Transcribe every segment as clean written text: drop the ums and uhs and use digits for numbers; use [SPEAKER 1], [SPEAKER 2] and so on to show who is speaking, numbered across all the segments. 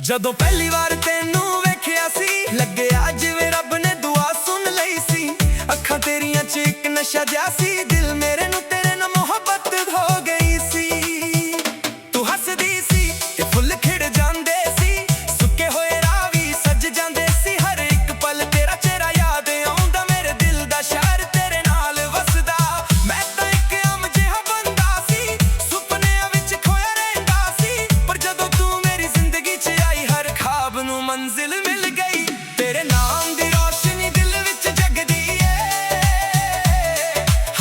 [SPEAKER 1] ਜਦੋਂ ਪਹਿਲੀ ਵਾਰ ਤੈਨੂੰ ਵੇਖਿਆ ਸੀ, ਲੱਗਿਆ ਜਿਵੇਂ ਰੱਬ ਨੇ ਦੁਆ ਸੁਣ ਲਈ ਸੀ। ਅੱਖਾਂ ਤੇਰੀਆਂ 'ਚ ਇੱਕ ਨਸ਼ਾ ਜਿਹਾ ਸੀ, ਦਿਲ ਮੇਰੇ ਨੂੰ ਤੇਰੇ ਨਾਲ ਮੁਹੱਬਤ ਹੋ ਗਈ ਸੀ। ਤੂੰ ਹੱਸਦੀ ਸੀ ਤੇ ਫੁੱਲ ਖਿੜ ਜਾਂਦੇ ਸੀ, ਸੁੱਕੇ ਹੋਏ ਰਾਹ ਵੀ ਸੱਜ ਜਾਂਦੇ ਸੀ। ਹਰ ਇੱਕ ਪਲ ਤੇਰਾ ਚਿਹਰਾ ਯਾਦ ਆਉਂਦਾ, ਮੇਰੇ ਦਿਲ ਦਾ ਸ਼ਹਿਰ ਤੇਰੇ ਨਾਲ ਵਸਦਾ। ਮੈਂ ਤਾਂ ਇੱਕ ਆਮ ਜਿਹਾ ਬੰਦਾ ਸੀ, ਸੁਪਨਿਆਂ ਵਿੱਚ ਖੋਇਆ ਰਹਿੰਦਾ ਸੀ। ਪਰ ਜਦੋਂ ਤੂੰ ਮੇਰੀ ਜ਼ਿੰਦਗੀ 'ਚ ਆਈ, ਹਰ ਖ਼ਾਬ ਨੂੰ ਮੰਜ਼ਿਲ ਮਿਲ ਗਈ। ਤੇਰੇ ਨਾਮ ਦੀ ਰੋਸ਼ਨੀ ਦਿਲ ਵਿੱਚ ਜਗਦੀ ਏ,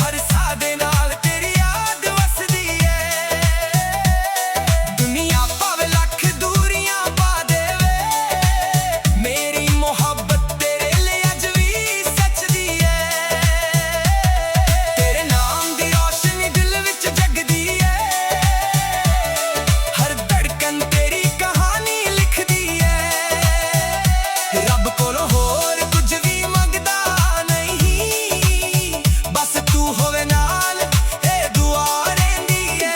[SPEAKER 1] ਹਰ ਸਾਹ ਦੇ ਨਾਲ ਤੇਰੀ ਯਾਦ ਵਸਦੀ ਏ। ਦੁਨੀਆ ਭਾਵੇਂ ਲੱਖ ਦੂਰੀਆਂ ਪਾ ਦੇਵੇ, ਮੇਰੀ ਮੁਹੱਬਤ ਤੇਰੇ ਲਈ ਅੱਜ ਵੀ ਸੱਚਦੀ ਏ। ਤੇਰੇ ਨਾਮ ਦੀ ਰੋਸ਼ਨੀ ਦਿਲ ਵਿੱਚ ਜਗਦੀ ਏ, ਹਰ ਧੜਕਨ ਤੇਰੀ ਕਹਾਣੀ ਲਿਖਦੀ ਏ। ਰੱਬ ਕੋਲੋਂ ਹੋਰ ਕੁਝ ਵੀ ਮੰਗਦਾ ਨਹੀਂ, ਬਸ ਤੂੰ ਹੋਵੇ ਨਾਲ, ਇਹ ਦੁਆ ਰਹਿੰਦੀ ਏ।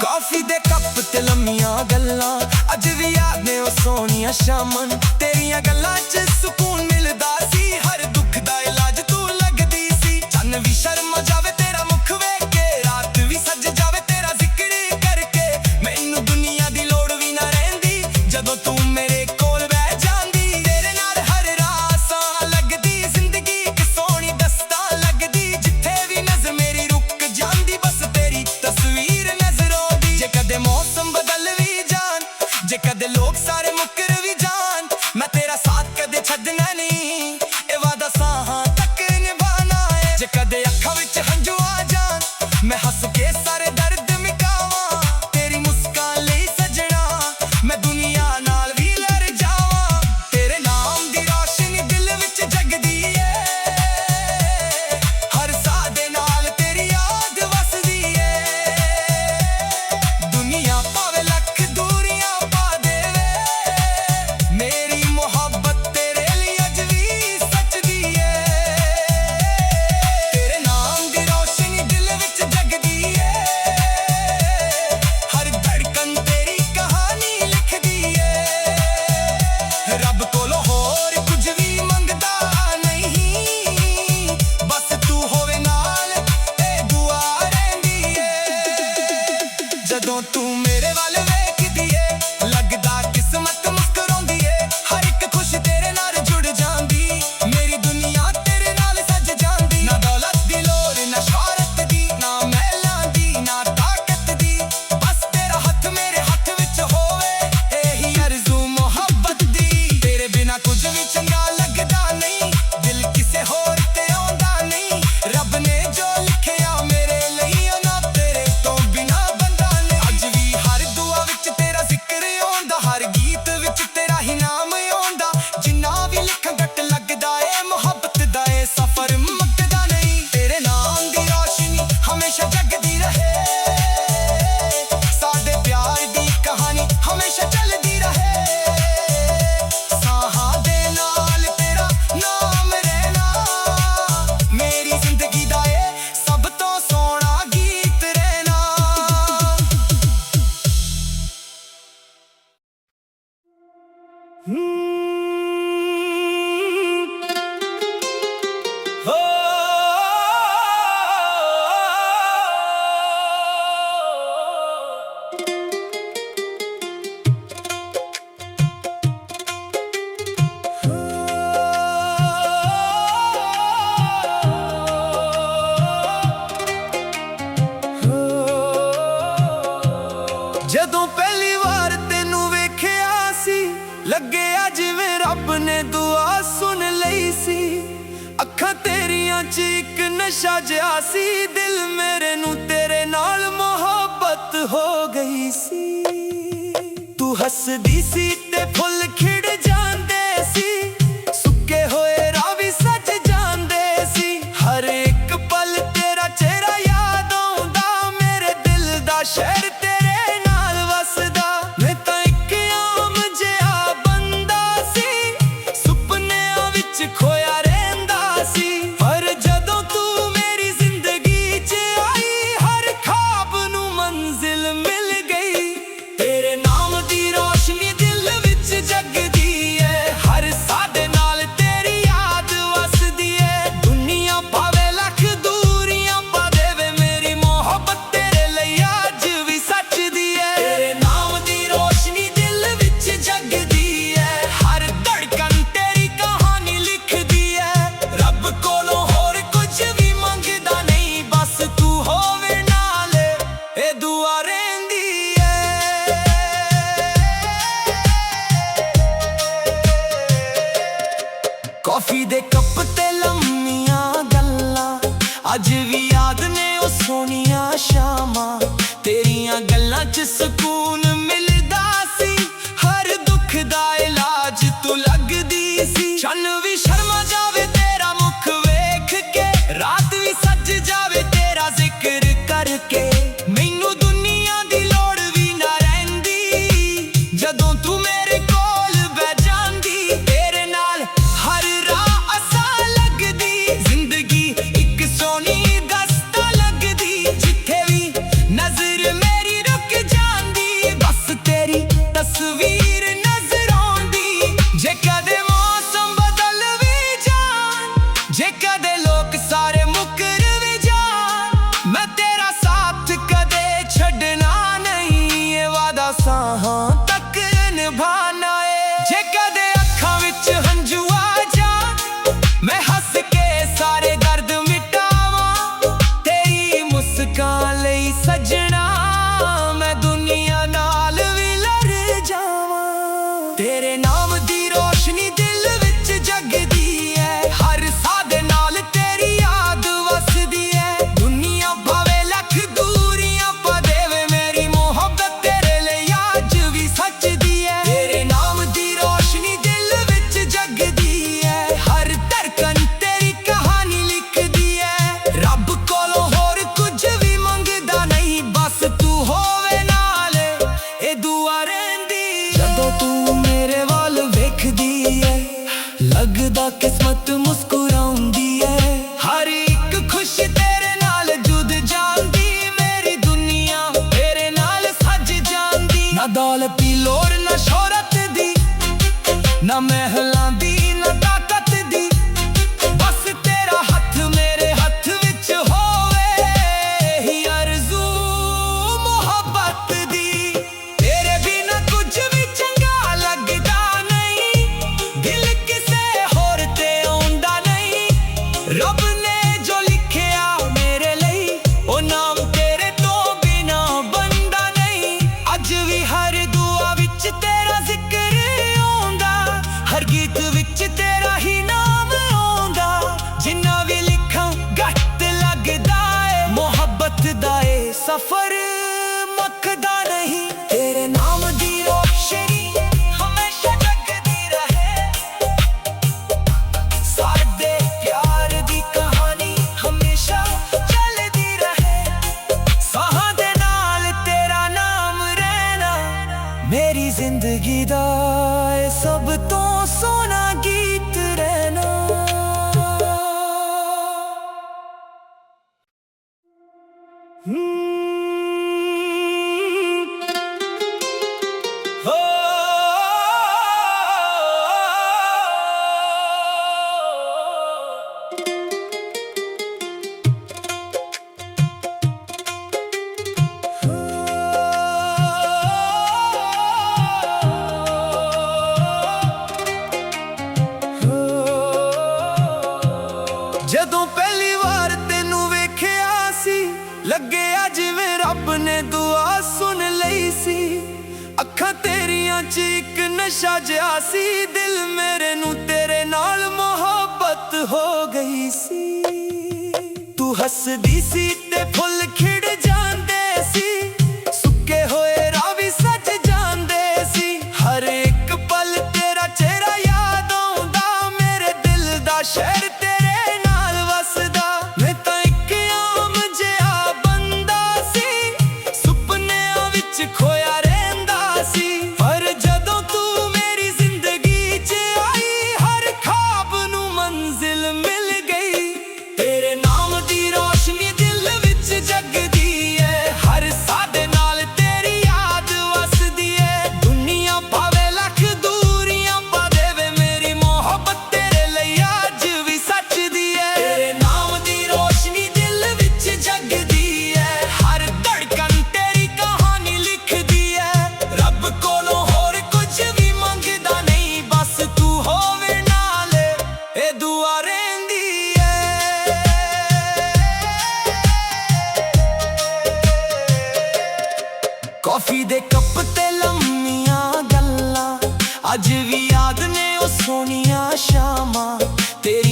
[SPEAKER 1] ਕਾਫੀ ਦੇ ਕੱਪ ਤੇ ਲੰਮੀਆਂ ਗੱਲਾਂ ਅੱਜ ਵੀ ਯਾਦ ਨੇ ਉਹ ਸੋਹਣੀਆਂ ਸ਼ਾਮਾਂ। ਤੇਰੀਆਂ ਗੱਲਾਂ 'ਚ ਸਕੂਨ ਮਿਲਦਾ ਸੀ, ਹਰ ਦੁੱਖ ਦਾ ਇਲਾਜ ਤੂੰ ਲੱਗਦੀ ਸੀ। ਚੰਨ ਵੀ ਸ਼ਰਮ ਜਾਵੇ ਤੇਰਾ ਮੁਖ ਵੇਖ ਕੇ, ਰਾਤ ਵੀ ਸੱਜ ਜਾਵੇ ਤੇਰਾ ਜ਼ਿਕਰ ਕਰਕੇ। ਮੈਨੂੰ ਦੁਨੀਆ ਦੀ ਲੋੜ ਵੀ ਨਾ ਰਹਿੰਦੀ, ਜਦੋਂ ਤੂੰ ਮੇਰੇ ਕੋਲ ਬਹਿ ਜਾਂਦੀ। ਤੇਰੇ ਨਾਲ ਹਰ ਰਾਹ ਆਸਾਨ ਲੱਗਦੀ, ਜ਼ਿੰਦਗੀ ਇੱਕ ਸੋਹਣੀ ਦਸਤਾਨ ਲੱਗਦੀ। ਜਿੱਥੇ ਵੀ ਨਜ਼ਰ ਮੇਰੀ ਰੁਕ ਜਾਂਦੀ, ਬਸ ਤੇਰੀ ਤਸਵੀਰ ਨਜ਼ਰ ਆਉਂਦੀ। ਜੇ ਕਦੇ ਮੌਸਮ ਬਦਲ ਵੀ ਜਾਣ, ਜੇ ਕਦੇ ਲੋਕ ਸਾਰੇ ਮੁੱਕਰ ਵੀ ਜਾਣ, ਮੈਂ ਤੇਰਾ ਸਾਥ ਕਦੇ ਛੱਡਣਾ ਨਹੀਂ, ਇਹ ਵਾਦਾ ਸਾਹਾਂ ਤੱਕ ਨਿਭਾਣਾ ਏ। ਜੇ ਕਦੇ ਅੱਖਾਂ ਵਿੱਚ ਹੰਝੂ ਆ ਜਾਣ, ਮੈਂ ਹੱਸ ਕੇ ਸਾਰੇ ਦਰਦ ਮਿਟਾਵਾਂ। ਤੇਰੀ ਮੁਸਕਾਨ ਲਈ ਸਜਣਾ, ਮੈਂ ਦੁਨੀਆ ਨਾਲ ਵੀ ਲੜ ਜਾਵਾਂ। ਤੇਰੇ ਨਾਮ ਦੀ ਰੋਸ਼ਨੀ ਦਿਲ ਵਿੱਚ ਜਗਦੀ ਏ, ਹਰ ਸਾਹ ਦੇ ਨਾਲ ਤੇਰੀ ਯਾਦ ਵਸਦੀ ਏ। ਦੁਨੀਆ ਭਾਵੇਂ ਲੱਖ ਦੂਰੀਆਂ ਪਾ ਦੇਵੇ, ਮੇਰੀ ਮੁਹੱਬਤ ਤੇਰੇ ਲਈ ਅੱਜ ਵੀ ਸੱਚਦੀ ਏ। ਤੇਰੇ ਨਾਮ ਦੀ ਰੋਸ਼ਨੀ ਦਿਲ ਵਿੱਚ ਜਗਦੀ ਏ, ਹਰ ਧੜਕਨ ਤੇਰੀ ਕਹਾਣੀ ਲਿਖਦੀ ਏ। ਰੱਬ ਕੋਲੋਂ ਹੋਰ ਕੁਝ ਵੀ ਮੰਗਦਾ ਨਹੀਂ, ਬਸ ਤੂੰ ਹੋਵੇ ਨਾਲ, ਇਹ ਦੁਆ ਰਹਿੰਦੀ ਏ। ਜਦੋਂ ਤੂੰ ਮੇਰੇ ਵੱਲ ਵੇਖਦੀ ਏ, ਲੱਗਦਾ ਕਿਸਮਤ ਮੁਸਕਰਾਉਂਦੀ ਏ। ਹਰ ਇੱਕ ਖੁਸ਼ ਤੇਰੇ ਨਾਲ ਜੁੜ ਜਾਂਦੀ, ਮੇਰੀ ਦੁਨੀਆ ਤੇਰੇ ਨਾਲ ਸੱਜ ਜਾਂਦੀ। ਨਾ ਦੌਲਤ ਦੀ ਲੋੜ, ਨਾ ਸ਼ੋਹਰਤ ਦੀ, ਨਾ ਮਹਿਲਾਂ ਦੀ, ਨਾ ਤਾਕਤ ਦੀ, ਬਸ ਤੇਰਾ ਹੱਥ ਮੇਰੇ ਹੱਥ ਵਿੱਚ ਹੋਵੇ, ਇਹੀ ਅਰਜ਼ੂ ਮੁਹੱਬਤ ਦੀ। ਤੇਰੇ ਬਿਨਾ ਕੁਝ ਵੀ ਚੰਗਾ ਲੱਗਦਾ ਨਹੀਂ, ਦਿਲ ਕਿਸੇ ਹੋਰ ਤੇ ਆਉਂਦਾ ਨਹੀਂ। ਰੱਬ ਨੇ ਜੋ ਲਿਖਿਆ ਮੇਰੇ ਲਈ, ਉਹ ਨਾ ਤੇਰੇ ਤੋਂ ਬਿਨਾ ਬੰਦਾ ਨਹੀਂ। ਅੱਜ ਵੀ ਹਰ ਦੁਆ ਵਿੱਚ ਤੇਰਾ ਜ਼ਿਕਰ ਆਉਂਦਾ, ਹਰ ਗੀਤ ਵਿੱਚ ਤੇਰਾ ਹੀ ਨਾਮ ਆਉਂਦਾ। ਜਿੰਨਾ ਵੀ ਲਿਖਾਂ ਘੱਟ ਲੱਗਦਾ ਏ, ਮੁਹੱਬਤ ਦਾ ਏ ਸਫ਼ਰ ਮੁੱਕਦਾ ਨਹੀਂ। ਤੇਰੇ ਨਾਮ ਦੀ ਰੋਸ਼ਨੀ ਹਮੇਸ਼ਾ ਜਗਦੀ ਰਹੇ, ਸਾਡੇ ਪਿਆਰ ਦੀ ਕਹਾਣੀ ਹਮੇਸ਼ਾ ਚੱਲਦੀ ਰਹੇ। ਸਾਹਾਂ ਦੇ ਨਾਲ ਤੇਰਾ ਨਾਮ ਰਹਿਣਾ, ਮੇਰੀ ਜ਼ਿੰਦਗੀ ਦਾ ਏ ਸਭ ਤੋਂ ਸੋਹਣਾ ਗੀਤ ਰਹਿਣਾ। ਜਦੋਂ ਪਹਿਲੀ ਵਾਰ ਤੈਨੂੰ ਵੇਖਿਆ ਸੀ, ਲੱਗਿਆ ਜਿਵੇਂ ਰੱਬ ਨੇ ਦੁਆ ਸੁਣ ਲਈ ਸੀ। ਅੱਖਾਂ ਤੇਰੀਆਂ 'ਚ ਇੱਕ ਨਸ਼ਾ ਜਿਹਾ ਸੀ, ਦਿਲ ਮੇਰੇ ਨੂੰ ਤੇਰੇ ਨਾਲ ਮੁਹੱਬਤ ਹੋ ਗਈ ਸੀ। ਤੂੰ ਹੱਸਦੀ ਸੀ ਤੇ ਫੁੱਲ ਖਿੜ ਜਾਂਦੇ ਸੀ, ਸੁੱਕੇ ਹੋਏ ਰਾਹ ਵੀ ਸੱਜ ਜਾਂਦੇ ਸੀ। ਹਰ ਇੱਕ ਪਲ ਤੇਰਾ ਚਿਹਰਾ ਯਾਦ ਆਉਂਦਾ, ਮੇਰੇ ਦਿਲ ਦਾ ਸ਼ਹਿਰ ਤੇਰੇ ਨਾਲ ਵਸਦਾ। ਮੈਂ ਤਾਂ ਇੱਕ ਆਮ ਜਿਹਾ ਬੰਦਾ ਸੀ, ਸੁਪਨਿਆਂ ਵਿੱਚ ਖੋਇਆ ਦੇ ਕੱਪ ਤੇ ਲੰਮੀਆਂ ਗੱਲਾਂ ਅੱਜ ਵੀ ਯਾਦ ਨੇ ਉਹ ਸੋਹਣੀਆਂ ਸ਼ਾਮਾਂ। ਤੇਰੀਆਂ ਗੱਲਾਂ 'ਚ ਸਕੂਨ ਮਿਲਦਾ ਸੀ, ਹਰ ਦੁੱਖ ਦਾ ਇਲਾਜ ਤੂੰ ਲੱਗਦੀ ਸੀ। ਚੰਨ ਵੀ ਸ਼ਰਮਾ ਜਾਵੇ ਤੇਰਾ ਮੁਖ ਵੇਖ ਕੇ, ਰਾਤ ਵੀ ਸੱਜ ਜਾਵੇ ਤੇਰਾ ਜ਼ਿਕਰ ਕਰਕੇ। ਮੈਨੂੰ ਦੁਨੀਆ ਦੀ ਲੋੜ ਵੀ ਨਾ ਰਹਿੰਦੀ, ਜਦੋਂ ਤੂੰ ਮੇਰੇ ਕੋਲ ਬਹਿ ਜਾਂਦੀ। ਤੇਰੇ ਨਾਲ ਹਰ ਰਾਹ ਆਸਾਨ ਲੱਗਦੀ, ਜ਼ਿੰਦਗੀ ਇੱਕ ਸੋਹਣੀ ਦਸਤਾਂ ਲੱਗਦੀ। ਜਿੱਥੇ ਵੀ ਨਜ਼ਰ ਮੇਰੀ ਰੁਕ ਜਾਂਦੀ, ਬਸ ਤੇਰੀ ਤਸਵੀਰ ਨਜ਼ਰ ਆਉਂਦੀ। ਜੇ ਕਦੇ ਮੌਸਮ ਬਦਲ ਵੀ ਜਾਣ, ਜੇ ਕਦੇ ਲੋਕ ਸਾਰੇ ਮੁੱਕਰ ਵੀ ਜਾਣ, ਮੈਂ ਤੇਰਾ ਸਾਥ ਕਦੇ ਛੱਡਣਾ ਨਹੀਂ, ਇਹ ਵਾਦਾ ਸਾਹਾਂ ਤੱਕ ਨਿਭਾਣਾ ਏ। ਜੇ ਕਦੇ ਅੱਖਾਂ ਵਿੱਚ ਹੰਝੂ ਆ ਜਾਣ, ਮੈਂ ਹੱਸ ਕੇ ਸਾਰੇ ਦਰਦ ਮਿਟਾਵਾਂ। ਤੇਰੀ ਮੁਸਕਾਨ ਲਈ ਸੱਜਣਾ ਮੈਂ ਦੁਨੀਆ ਨਾਲ ਵੀ ਲੜ ਜਾਵਾਂ। ਤੇਰੇ ਨਾਮ ਦੀ ਰੋਸ਼ਨੀ ਦਿਲ ਵਿੱਚ ਜਗਦੀ ਹੈ, ਹਰ ਸਾਹ ਦੇ ਨਾਲ ਤੇਰੀ ਯਾਦ ਵਸਦੀ ਹੈ। ਦੁਨੀਆ ਭਾਵੇਂ ਲੱਖ ਦੂਰੀਆਂ ਪਾ ਦੇਵੇ, ਮੇਰੀ ਮੁਹੱਬਤ ਤੇਰੇ ਲਈ ਅੱਜ ਵੀ ਸੱਚਦੀ ਹੈ। ਤੇਰੇ ਨਾਮ ਦੀ ਰੋਸ਼ਨੀ ਦਿਲ ਵਿੱਚ ਜਗਦੀ ਹੈ, ਹਰ ਧੜਕਨ ਤੇਰੀ ਕਹਾਣੀ ਲਿਖਦੀ ਹੈ। ਰੱਬ ਕੋਲੋਂ ਹੋਰ ਕੁਝ ਵੀ ਮੰਗਦਾ ਨਹੀਂ, ਬਸ ਤੂੰ ਹੋਵੇ ਨਾਲ ਇਹ ਦੁਆ ਰਹਿੰਦੀ। ਜਦੋਂ ਤੂੰ ਮੇਰੇ ਵੱਲ ਵੇਖਦੀ ਹੈ, ਲੱਗਦਾ ਕਿਸਮਤ ਮੁਸਕਰਾਉਂਦੀ ਹੈ। ਹਰ ਇੱਕ ਖੁਸ਼ ਤੇਰੇ ਨਾਲ ਜੁੜ ਜਾਂਦੀ, ਮੇਰੀ ਦੁਨੀਆ ਤੇਰੇ ਨਾਲ ਸੱਜ ਜਾਂਦੀ। ਨਾ ਦੌਲਤ ਦੀ ਲੋੜ ਨਾ ਸ਼ੋਹਰਤ ਦੀ, ਨਾ ਮਹਿਲਾਂ ਦੀ ਨਾ ਤਾਕਤ ਦੀ, ਬਸ ਤੇਰਾ ਹੱਥ ਮੇਰੇ ਹੱਥ ਵਿੱਚ ਹੋਵੇ, ਹੀ ਅਰਜ਼ੂ ਮੁਹੱਬਤ ਦੀ। ਤੇਰੇ ਬਿਨਾਂ ਕੁਝ ਵੀ ਚੰਗਾ ਲੱਗਦਾ ਨਹੀਂ, ਦਿਲ ਕਿਸੇ ਹੋਰ ਤੇ ਆਉਂਦਾ ਨਹੀਂ। ਰੱਬ ਨੇ ਜੋ ਲਿਖਿਆ ਮੇਰੇ ਲਈ, ਉਹ ਨਾਮ ਤੇਰੇ ਤੋਂ ਬਿਨਾਂ ਬਣਦਾ ਨਹੀਂ। ਅੱਜ ਵੀ ਹਰ ਦੁਆ ਵਿੱਚ ਤੇਰਾ ਜ਼ਿਕਰ ਆਉਂਦਾ, ਹਰ ਗੀਤ ਵਿੱਚ ਤੇਰਾ ਹੀ ਨਾਮ ਆਉਂਦਾ। ਜਿੰਨਾ ਵੀ ਲਿਖਾਂ ਘੱਟ ਲੱਗਦਾ ਏ, ਮੁਹੱਬਤ ਦਾ ਏ ਸਫ਼ਰ ਮੁੱਕਦਾ ਨਹੀਂ। ਤੇਰੇ ਨਾਮ ਦੀ ਰੋਸ਼ਨੀ ਹਮੇਸ਼ਾ ਜਗਦੀ ਰਹੇ, ਸਾਡੇ ਪਿਆਰ ਦੀ ਕਹਾਣੀ ਹਮੇਸ਼ਾ ਚੱਲਦੀ ਰਹੇ। ਸਾਹਾਂ ਦੇ ਨਾਲ ਤੇਰਾ ਨਾਮ ਰਹਿਣਾ, ਮੇਰੀ ਜ਼ਿੰਦਗੀ ਦਾ ਇਹ ਸਭ ਤੋਂ ਸੋਹਣਾ ਗੀਤ ਰਹਿਣਾ। ਜਦੋਂ ਪਹਿਲੀ ਵਾਰ ਤੈਨੂੰ ਵੇਖਿਆ ਸੀ, ਲੱਗਿਆ ਜਿਵੇਂ ਰੱਬ ਨੇ ਦੁਆ ਸੁਣ ਲਈ ਸੀ। ਅੱਖਾਂ ਤੇਰੀਆਂ 'ਚ ਇੱਕ ਨਸ਼ਾ ਜਿਹਾ ਸੀ, ਦਿਲ ਮੇਰੇ ਨੂੰ ਤੇਰੇ ਨਾਲ ਮੁਹੱਬਤ ਹੋ ਗਈ ਸੀ। ਤੂੰ ਹੱਸਦੀ ਸੀ ਤੇ ਫੁੱਲ ਖਿੜ ਜਾਂਦੇ ਸੀ, ਸੁੱਕੇ ਹੋਏ ਰਾਹ ਵੀ ਸੱਜ ਜਾਂਦੇ ਸੀ। ਹਰ ਇੱਕ ਪਲ ਤੇਰਾ ਚਿਹਰਾ ਯਾਦ ਆਉਂਦਾ, ਮੇਰੇ ਦਿਲ ਦਾ ਸ਼ਹਿਰ ਤੇਰੇ ਨਾਲ ਵਸਦਾ। ਮੈਂ ਤਾਂ ਇੱਕ ਆਮ ਜਿਹਾ ਬੰਦਾ ਸੀ, ਸੁਪਨਿਆਂ ਵਿੱਚ ਖੋਇਆ ਰਹਿੰਦਾ ਸੀ। ਪਰ ਜਦੋਂ ਤੂੰ ਮੇਰੀ ਜ਼ਿੰਦਗੀ 'ਚ ਆਈ, ਹਰ ਖ਼ਾਬ ਨੂੰ ਮੰਜ਼ਿਲ ਮਿਲ ਗਈ। ਤੇਰੇ ਨਾਮ ਦੀ ਰੋਸ਼ਨੀ ਦਿਲ ਵਿੱਚ ਜਗਦੀ ਹੈ, ਹਰ ਸਾਹ ਦੇ ਨਾਲ ਤੇਰੀ ਯਾਦ ਵਸਦੀ ਹੈ। ਦੁਨੀਆ ਭਾਵੇਂ ਲੱਖ ਦੂਰੀਆਂ ਪਾ ਦੇਵੇ, ਮੇਰੀ ਮੁਹੱਬਤ ਤੇਰੇ ਲਈ ਅੱਜ ਵੀ ਸੱਚਦੀ ਹੈ। ਤੇਰੇ ਨਾਮ ਦੀ ਰੋਸ਼ਨੀ ਦਿਲ ਵਿੱਚ ਜਗਦੀ ਹੈ, ਹਰ ਧੜਕਨ ਤੇਰੀ ਕਹਾਣੀ ਲਿਖਦੀ ਹੈ। ਰੱਬ ਕੋਲੋਂ ਹੋਰ ਕੁਝ ਵੀ ਮੰਗਦਾ ਨਹੀਂ, ਬਸ ਤੂੰ ਹੋਵੇ ਨਾਲ ਇਹ ਦੁਆ ਰਹਿੰਦੀ ਹੈ। ਕੌਫੀ ਦੇ ਕੱਪ ਤੇ ਲੰਮੀਆਂ ਗੱਲਾਂ ਅੱਜ ਵੀ ਯਾਦ ਨੇ ਉਹ ਸੋਹਣੀਆਂ ਸ਼ਾਮਾਂ। ਤੇਰੀ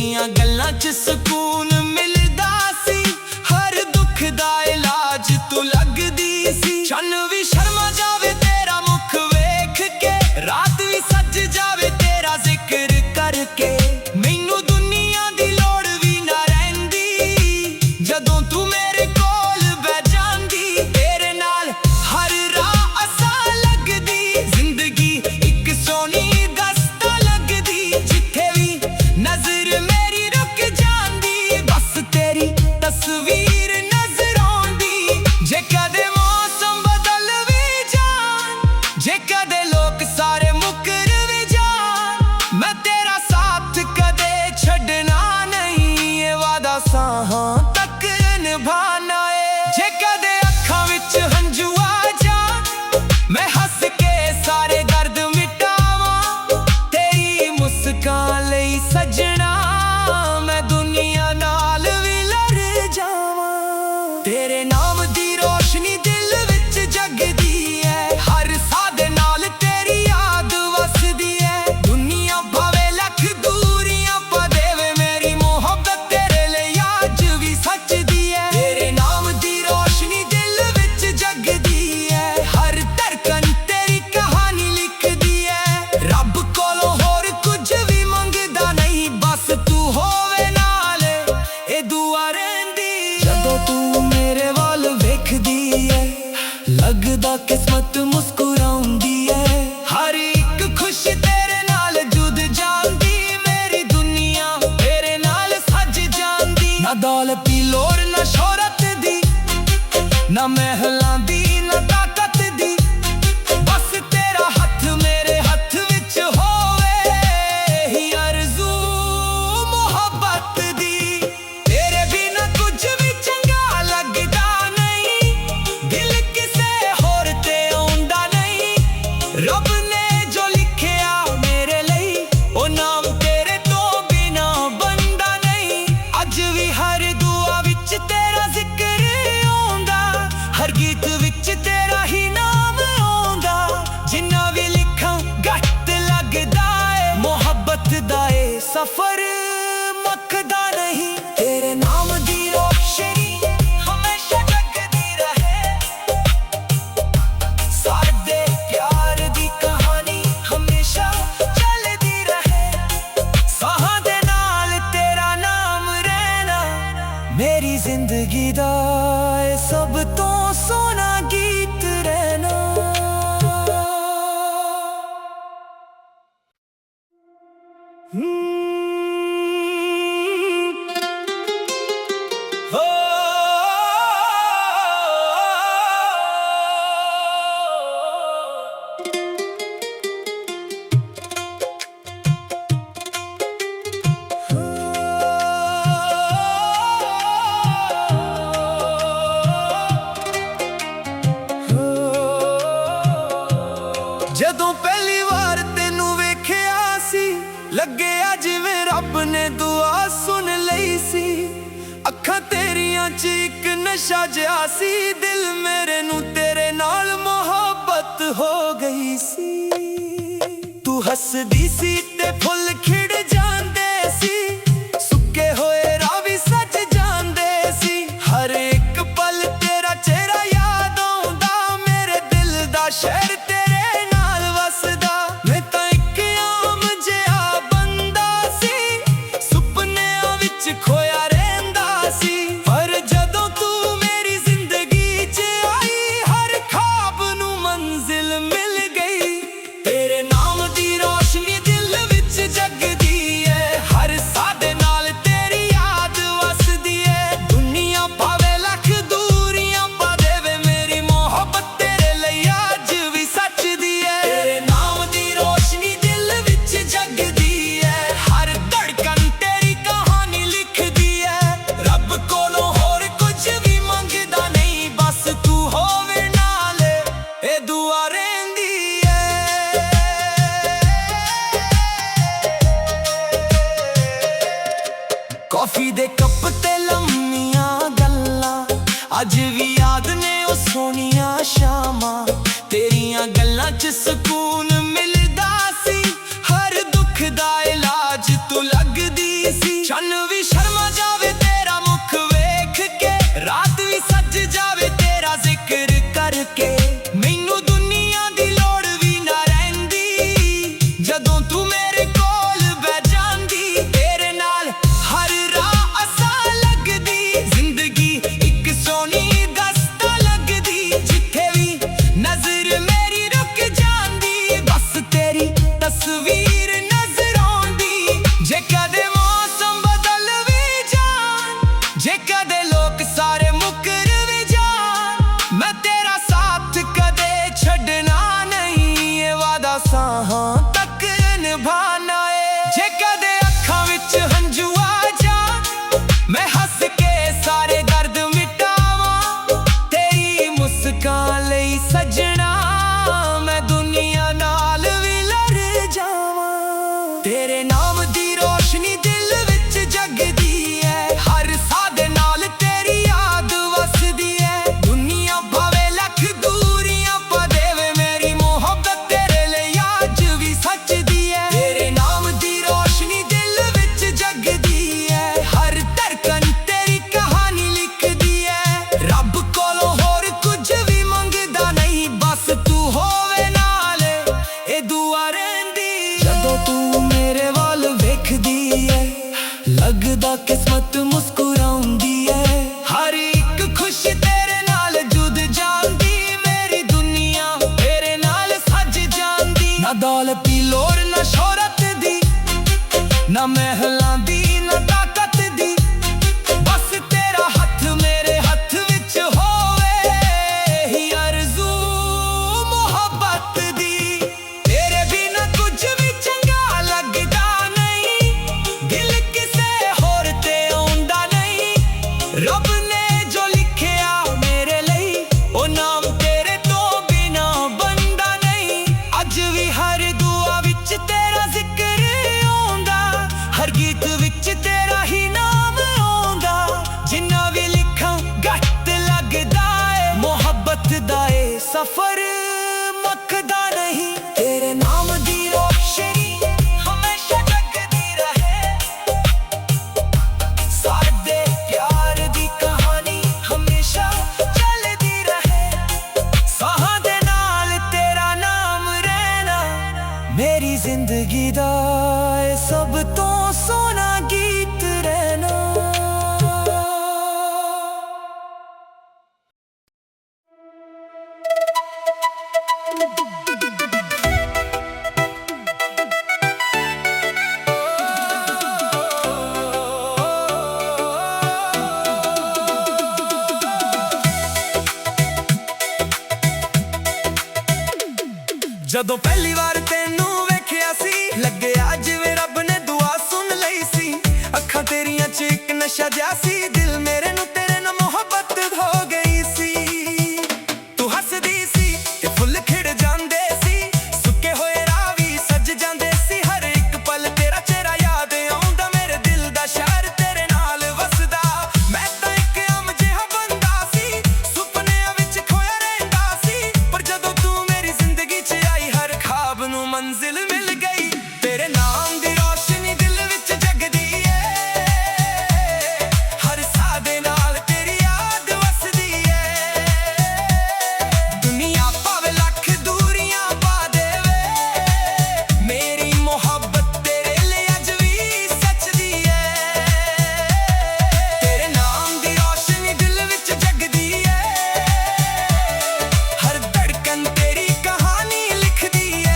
[SPEAKER 1] सफर मकदा नहीं। तेरे नाम दी रोशनी हमेशा जगदी रहे। साडे प्यार दी कहानी हमेशा चलदी रहे। साहां दे नाल तेरा नाम रहना मेरी जिंदगी दा सब तो सोना गीत रहना। ਜਦੋਂ ਪਹਿਲੀ ਵਾਰ ਤੈਨੂੰ ਵੇਖਿਆ ਸੀ ਲੱਗਿਆ ਜਿਵੇਂ ਰੱਬ ਨੇ ਦੁਆ ਸੁਣ ਲਈ ਸੀ। ਅੱਖਾਂ ਤੇਰੀਆਂ 'ਚ ਇੱਕ ਨਸ਼ਾ ਜਿਹਾ ਸੀ। ਦਿਲ ਮੇਰੇ ਨੂੰ ਤੇਰੇ ਨਾਲ ਮੁਹੱਬਤ ਹੋ ਗਈ ਸੀ। ਤੂੰ ਹੱਸਦੀ ਸੀ ਤੇ ਫੁੱਲ ਖਿੜ ਜਾਂਦੇ ਸੀ। ਸੁੱਕੇ ਹੋਏ ਰਾਹ ਵੀ ਸੱਜ ਜਾਂਦੇ ਸੀ। ਹਰ ਇੱਕ ਪਲ ਤੇਰਾ ਚਿਹਰਾ ਯਾਦ ਆਉਂਦਾ। ਮੇਰੇ ਦਿਲ ਦਾ ਸ਼ਹਿਰ कॉफी दे कप ते लम्मियां गल्लां अज भी याद ने ओ सोनिया शामां। तेरियां गल्लां च सुकून मिलदा सी। हर दुख दा इलाज तू लगदी सी। चन्न भी शर्मा जावे तेरा मुख वेख के। रात भी सज जावे तेरा जिक्र करके। मैनू दुनिया दी लोड़ भी ना रहिंदी जदों तू मेरे कोल बैठ जांदी। तेरे नाल हर तस्वीर नजर आउंदी। जे कदे मौसम बदल भी जान, जे कदे लोग सारे मुकर भी जान, मैं तेरा साथ कदे छड़ना नहीं। ये वादा साहां तक निभाना है। जे कदे अखां विच हंझू आ जान, मैं हंस के सारे दर्द मिटावां। तेरी मुस्कान लई सजना मैं दुनिया नाल तेरे नाम दी रोशनी दिल विच जगदी है। हर साह दे नाल तेरी याद वसदी है। दुनिया भावे लख दूरियां पा देवे मेरी मोहब्बत तेरे लिए अज भी सचदी है। तेरे नाम दी रोशनी दिल विच जगदी है। हर धड़कन तेरी कहानी लिखदी है। रब कोलों होर कुछ भी मंगदा नहीं बस तू होवे नाल ए दुआ रहिंदी। जदों तू मेरे वाल वेखदी है लगदा किस्मत मुस्कुराउंदी है। हर एक खुश तेरे नाल जुद जांदी। मेरी दुनिया तेरे नाल सज जांदी। ना दौलत दी लोड़ ना शोहरत दी, ना महलां दी ना ताकत दी। बस तेरा हथ मेरे हथ विच होवे ही आरज़ू मोहब्बत दी। तेरे बिना कुछ भी चंगा लगदा नहीं। दिल किसे होर ते आउंदा नहीं। रब ने जो लिखिया मेरे लई ओ नाम तेरे तो बिना बनदा नहीं। अज भी हर दुआ विच तेरा जिक्र आउंदा। हर गीत विच तेरा ही नाम आउंदा। जिन्ना भी लिखां घट लगदा है। मोहब्बत दा ए सफर मकदा नहीं। तेरे नाम दी रोशनी हमेशा जगदी रहे। ਮੇਰੀ ਜ਼ਿੰਦਗੀ ਦਾ ਇਹ ਸਭ ਤੋਂ ਸੋਹਣਾ ਗੀਤ ਰਹਿਣਾ। ਜਦੋਂ ਪਹਿਲੀ ਵਾਰ ਤੈਨੂੰ ਵੇਖਿਆ ਸੀ, ਲੱਗਿਆ ਜਿਵੇਂ ਰੱਬ ਨੇ ਦੁਆ ਸੁਣ ਲਈ ਸੀ। ਅੱਖਾਂ ਤੇਰੀਆਂ 'ਚ ਇੱਕ ਨਸ਼ਾ ਜਿਹਾ ਸੀ, ਦਿਲ ਮੇਰੇ ਨੂੰ ਤੇਰੇ ਨਾਲ ਮੁਹੱਬਤ ਹੋ ਗਈ ਸੀ। ਤੂੰ ਹੱਸਦੀ ਸੀ ਤੇ ਫੁੱਲ ਖਿੜ ਜਾਂਦੇ ਸੀ, ਸੁੱਕੇ ਹੋਏ ਰਾਹ ਵੀ ਸੱਜ ਜਾਂਦੇ ਸੀ। ਹਰ ਇੱਕ ਪਲ ਤੇਰਾ ਚਿਹਰਾ ਯਾਦ ਆਉਂਦਾ, ਮੇਰੇ ਦਿਲ ਦਾ ਸ਼ਹਿਰ ਤੇਰੇ ਨਾਲ ਵਸਦਾ। ਮੈਂ ਤਾਂ ਇੱਕ ਆਮ ਜਿਹਾ ਬੰਦਾ ਸੀ, ਸੁਪਨਿਆਂ ਵਿੱਚ ਖੋਇਆ ਰਹਿੰਦਾ ਸੀ। ਪਰ ਜਦੋਂ ਤੂੰ ਮੇਰੀ ਜ਼ਿੰਦਗੀ 'ਚ ਆਈ, ਹਰ ਖਾਬ ਨੂੰ ਮੰਜ਼ਿਲ ਮਿਲ ਗਈ। ਤੇਰੇ ਨਾਮ ਦੀ ਰੋਸ਼ਨੀ ਦਿਲ ਵਿੱਚ ਜਗਦੀ ਏ, ਹਰ ਸਾਹ ਦੇ ਨਾਲ ਤੇਰੀ ਯਾਦ ਵਸਦੀ ਏ। ਦੁਨੀਆ ਭਾਵੇਂ ਲੱਖ ਦੂਰੀਆਂ ਪਾ ਦੇਵੇ, ਮੇਰੀ ਮੁਹੱਬਤ ਤੇਰੇ ਲਈ ਅੱਜ ਵੀ ਸੱਚਦੀ ਏ। ਤੇਰੇ ਨਾਮ ਦੀ ਰੋਸ਼ਨੀ ਦਿਲ ਵਿੱਚ ਜਗਦੀ ਏ, ਹਰ ਧੜਕਨ ਤੇਰੀ ਕਹਾਣੀ ਲਿਖਦੀ ਏ।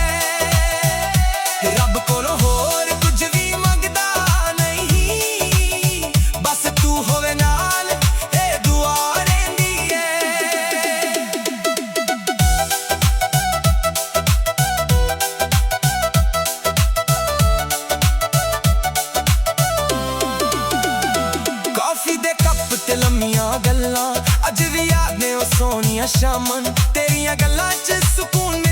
[SPEAKER 1] ਰੱਬ ਕੋਲੋਂ ਹੋਰ ਕੁਝ ਵੀ ਮੰਗਦਾ ਨਹੀਂ, ਬਸ ਤੂੰ ਹੋਵੇ ਨਾਲ ਇਹ ਦੁਆ ਰਹਿੰਦੀ ਏ। ਕਾਫੀ ਦੇ ਕੱਪ ਤੇ ਲੰਮੀਆਂ ਗੱਲਾਂ ਅੱਜ ਵੀ ਯਾਦ ਨੇ ਉਹ ਸੋਹਣੀਆਂ ਸ਼ਾਮਾਂ। ਤੇਰੀਆਂ ਗੱਲਾਂ 'ਚ ਸਕੂਨ